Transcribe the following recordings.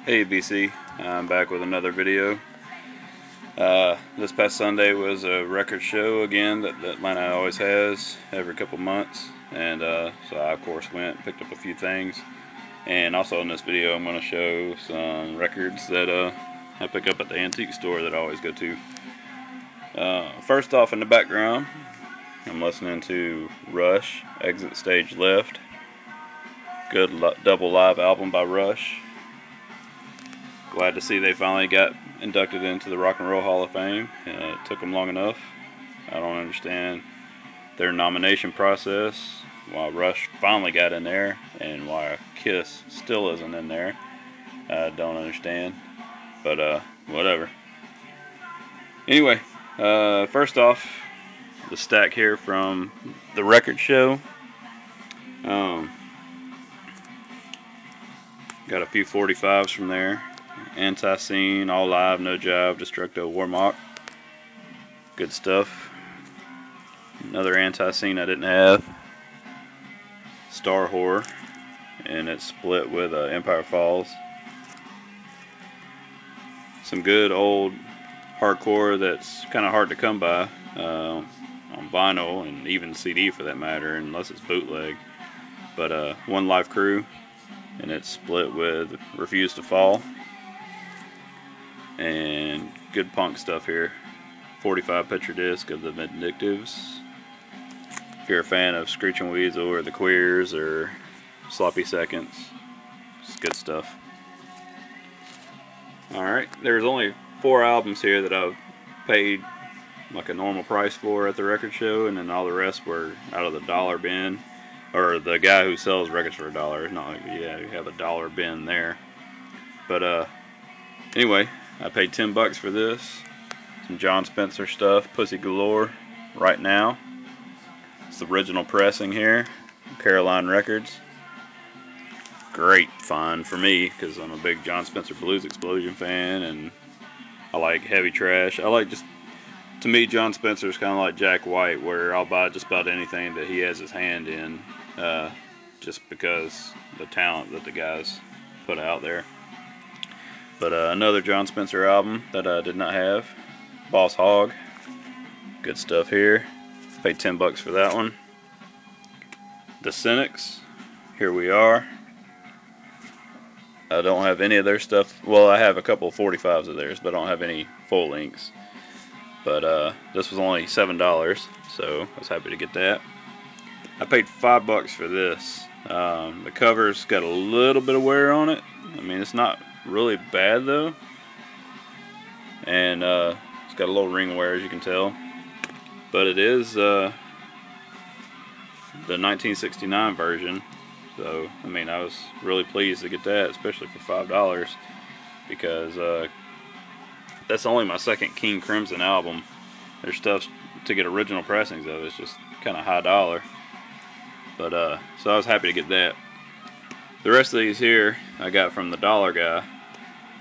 Hey BC, I'm back with another video. This past Sunday was a record show again that Atlanta always has every couple months, and so I of course went and picked up a few things. And also in this video I'm going to show some records that I pick up at the antique store that I always go to. First off, in the background I'm listening to Rush, Exit Stage Left. Good double live album by Rush. Glad to see they finally got inducted into the Rock and Roll Hall of Fame. It took them long enough. I don't understand their nomination process, why Rush finally got in there, and why Kiss still isn't in there. I don't understand, but whatever. Anyway, first off, the stack here from the record show. Got a few 45s from there. Anti-Scene, All Live, No Jive, Destructo, Warmock. Good stuff. Another Anti-Scene I didn't have. Star Horror, and it's split with Empire Falls. Some good old hardcore that's kind of hard to come by on vinyl and even CD for that matter, unless it's bootleg. But One Life Crew, and it's split with Refuse to Fall. And good punk stuff here. 45 picture disc of the Vindictives. If you're a fan of Screeching Weasel or the Queers or Sloppy Seconds, it's good stuff. Alright, there's only 4 albums here that I've paid like a normal price for at the record show, and then all the rest were out of the dollar bin, or the guy who sells records for $1. It's not like, yeah, you have a dollar bin there. But anyway, I paid $10 for this. Some Jon Spencer stuff, Pussy Galore, Right Now. It's the original pressing here, Caroline Records. Great find for me, because I'm a big Jon Spencer Blues Explosion fan, and I like heavy trash. I like to me, Jon Spencer's kind of like Jack White, where I'll buy just about anything that he has his hand in, just because the talent that the guys put out there. But another Jon Spencer album that I did not have, Boss Hogg. Good stuff here. Paid $10 for that one. The Cynics, Here We Are. I don't have any of their stuff. Well, I have a couple of 45s of theirs, but I don't have any full lengths. But this was only $7, so I was happy to get that. I paid $5 for this. The cover's got a little bit of wear on it. I mean, it's not really bad though, and it's got a little ring wear, as you can tell, but it is the 1969 version, so I mean, I was really pleased to get that, especially for $5, because that's only my second King Crimson album. There's stuff to get original pressings of, it's just kind of high dollar, but so I was happy to get that. The rest of these here I got from the dollar guy,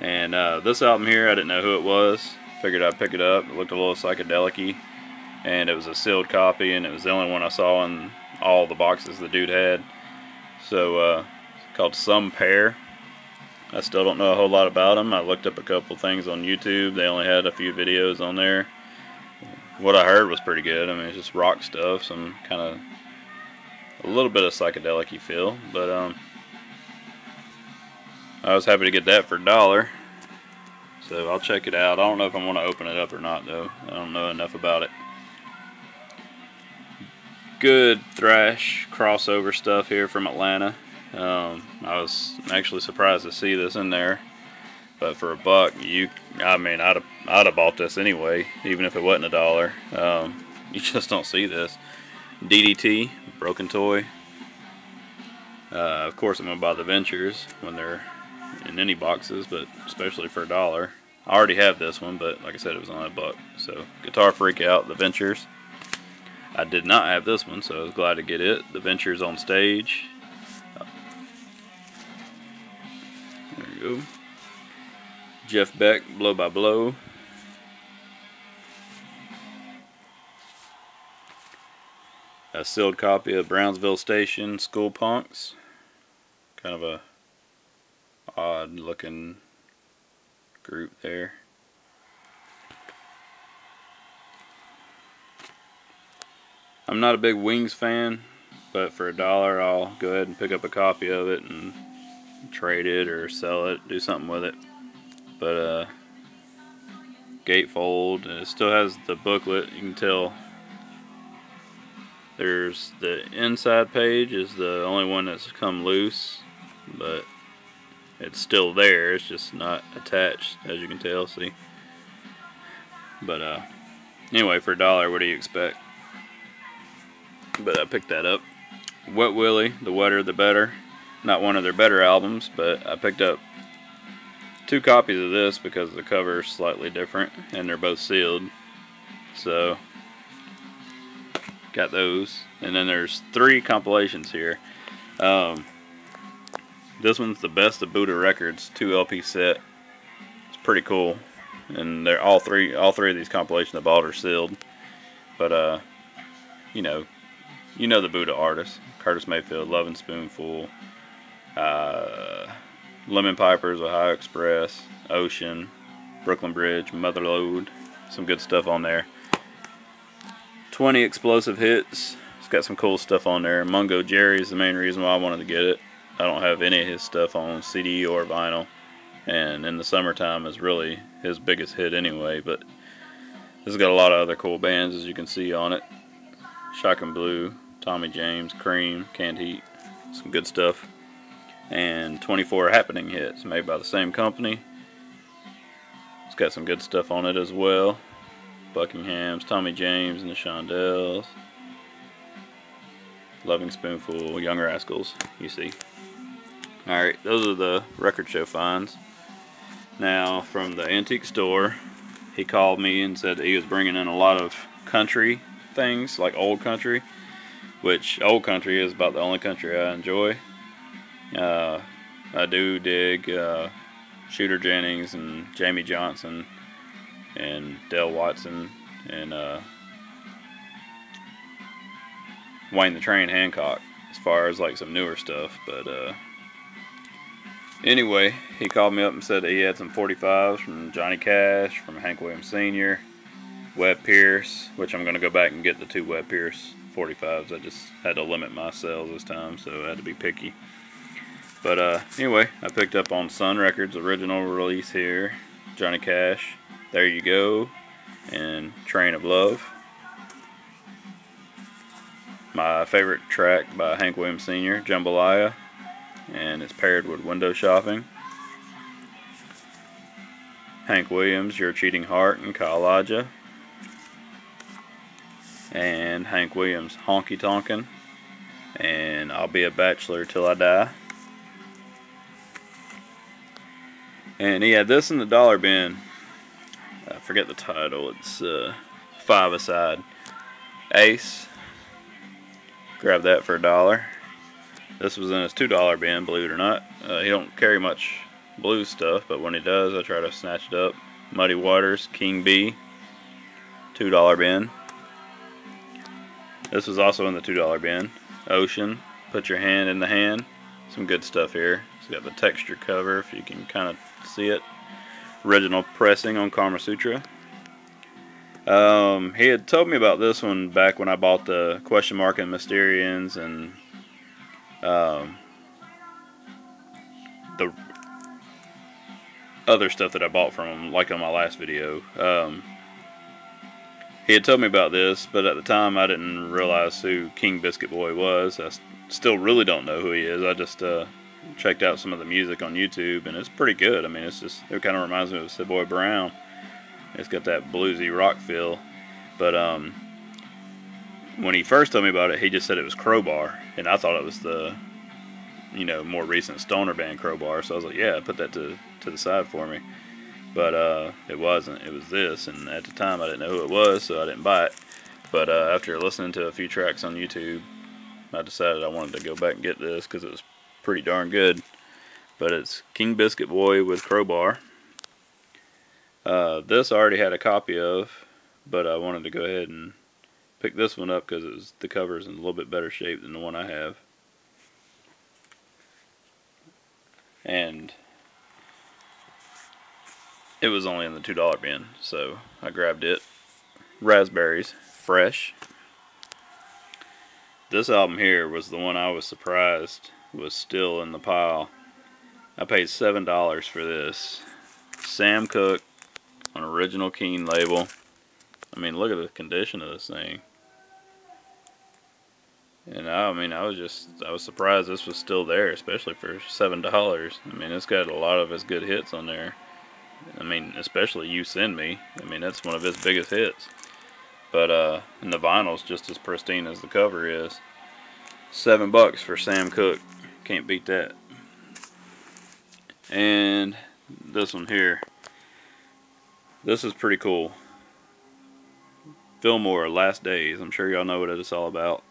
and this album here I didn't know who it was. Figured I'd pick it up. It looked a little psychedelic-y, and it was a sealed copy, and it was the only one I saw in all the boxes the dude had. So it's called Some Pair. I still don't know a whole lot about them. I looked up a couple things on YouTube. They only had a few videos on there. What I heard was pretty good. I mean, it's just rock stuff, some kind of a little bit of psychedelic-y feel, but I was happy to get that for $1, so I'll check it out. I don't know if I want to open it up or not, though. I don't know enough about it. Good thrash crossover stuff here from Atlanta. I was actually surprised to see this in there, but for $1, I mean, I'd have bought this anyway, even if it wasn't $1. You just don't see this. DDT, Broken Toy. Of course, I'm gonna buy the Ventures when they're in any boxes, but especially for $1. I already have this one, but like I said, it was only $1. So Guitar Freak Out, the Ventures. I did not have this one, so I was glad to get it. The Ventures on Stage. There you go. Jeff Beck, Blow by Blow. A sealed copy of Brownsville Station, School Punks. Kind of a odd looking group there. I'm not a big Wings fan, but for $1 I'll go ahead and pick up a copy of it and trade it or sell it, do something with it. But gatefold, and it still has the booklet. You can tell there's the inside page is the only one that's come loose, but it's still there. It's just not attached, as you can tell. See, but anyway, for $1, what do you expect? But I picked that up. Wet Willie, the wetter the better. Not one of their better albums, but I picked up 2 copies of this because the cover is slightly different and they're both sealed. So got those. And then there's 3 compilations here. This one's the Best of Buddha Records 2 LP set. It's pretty cool. And they're all three of these compilations I bought are sealed. But you know the Buddha artists. Curtis Mayfield, Lovin' Spoonful, Lemon Pipers, Ohio Express, Ocean, Brooklyn Bridge, Motherlode. Some good stuff on there. 20 Explosive Hits. It's got some cool stuff on there. Mungo Jerry's the main reason why I wanted to get it. I don't have any of his stuff on CD or vinyl. And In the Summertime is really his biggest hit anyway. But this has got a lot of other cool bands, as you can see on it. Shotgun Blue, Tommy James, Cream, Canned Heat. Some good stuff. And 24 Happening Hits, made by the same company. It's got some good stuff on it as well. Buckingham's, Tommy James, and the Shondells. Loving Spoonful, Young Rascals, you see. Alright, those are the record show finds. Now, from the antique store, he called me and said that he was bringing in a lot of country things, like old country, which old country is about the only country I enjoy. I do dig Shooter Jennings and Jamie Johnson and Del Watson and Wayne the Train Hancock, as far as like some newer stuff. But anyway, he called me up and said that he had some 45s from Johnny Cash, from Hank Williams Sr., Webb Pierce, which I'm going to go back and get the 2 Webb Pierce 45s. I just had to limit my sales this time, so I had to be picky. But anyway, I picked up on Sun Records original release here, Johnny Cash, There You Go, and Train of Love. My favorite track by Hank Williams Sr., Jambalaya, and it's paired with Window Shopping. Hank Williams, Your Cheating Heart, and Kalaja. And Hank Williams, Honky Tonkin', and I'll Be a Bachelor Till I Die. And he had this in the dollar bin. I forget the title. It's 5-a-side. Ace. Grabbed that for $1. This was in his $2 bin, believe it or not. He don't carry much blues stuff, but when he does, I try to snatch it up. Muddy Waters, King B, $2 bin. This was also in the $2 bin. Ocean, Put Your Hand in the Hand. Some good stuff here. It's got the texture cover, if you can kind of see it. Original pressing on Kama Sutra. He had told me about this one back when I bought the Question Mark and Mysterians and the other stuff that I bought from him, like on my last video. He had told me about this, but at the time I didn't realize who King Biscuit Boy was. I still really don't know who he is. I just checked out some of the music on YouTube, and it's pretty good. I mean, it kind of reminds me of Sid Boy Brown. It's got that bluesy rock feel. But when he first told me about it, he just said it was Crowbar, and I thought it was the more recent stoner band Crowbar. So I was like, yeah, put that to the side for me. But it wasn't. It was this, and at the time I didn't know who it was, so I didn't buy it. But after listening to a few tracks on YouTube, I decided I wanted to go back and get this because it was pretty darn good. But it's King Biscuit Boy with Crowbar. This I already had a copy of, but I wanted to go ahead and pick this one up because the cover's in a little bit better shape than the one I have. And it was only in the $2 bin, so I grabbed it. Raspberries, fresh. This album here was the one I was surprised was still in the pile. I paid $7 for this. Sam Cooke, an original Keen label. I mean, look at the condition of this thing. And I was surprised this was still there, especially for $7. I mean, it's got a lot of his good hits on there. I mean, especially You Send Me. I mean, that's one of his biggest hits. But and the vinyl's just as pristine as the cover is. $7 for Sam Cooke. Can't beat that. And this one here. This is pretty cool. Fillmore, Last Days. I'm sure y'all know what it's all about.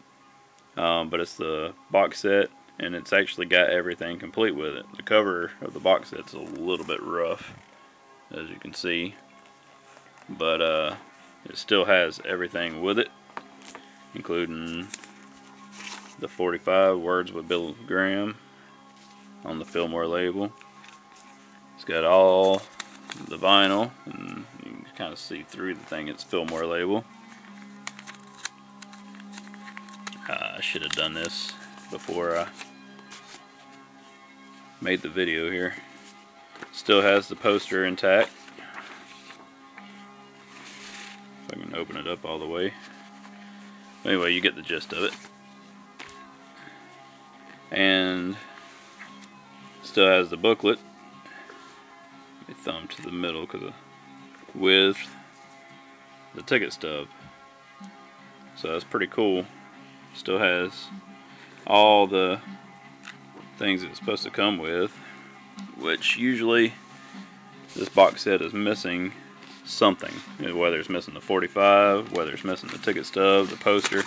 But it's the box set, and it's actually got everything complete with it. The cover of the box set's a little bit rough, as you can see. But it still has everything with it, including the 45 Words with Bill Graham on the Fillmore label. It's got all the vinyl, and you can kind of see through the thing. It's Fillmore label. I should have done this before I made the video here. Still has the poster intact. If I can open it up all the way. Anyway, you get the gist of it. And still has the booklet. Let me thumb to the middle with the ticket stub. So that's pretty cool. Still has all the things it's supposed to come with, which usually this box set is missing something. Whether it's missing the 45, whether it's missing the ticket stub, the poster.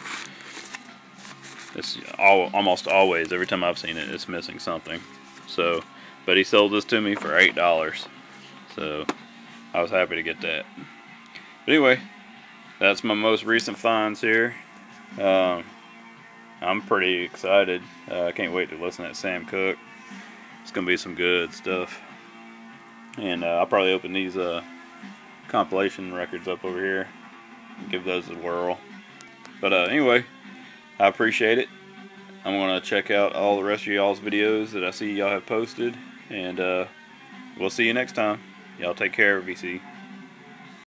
It's almost always, every time I've seen it, it's missing something. So, but he sold this to me for $8. So I was happy to get that. But anyway, that's my most recent finds here. I'm pretty excited. I can't wait to listen to Sam Cooke. It's going to be some good stuff. And I'll probably open these compilation records up over here and give those a whirl. But anyway, I appreciate it. I'm going to check out all the rest of y'all's videos that I see y'all have posted. And we'll see you next time. Y'all take care, VC.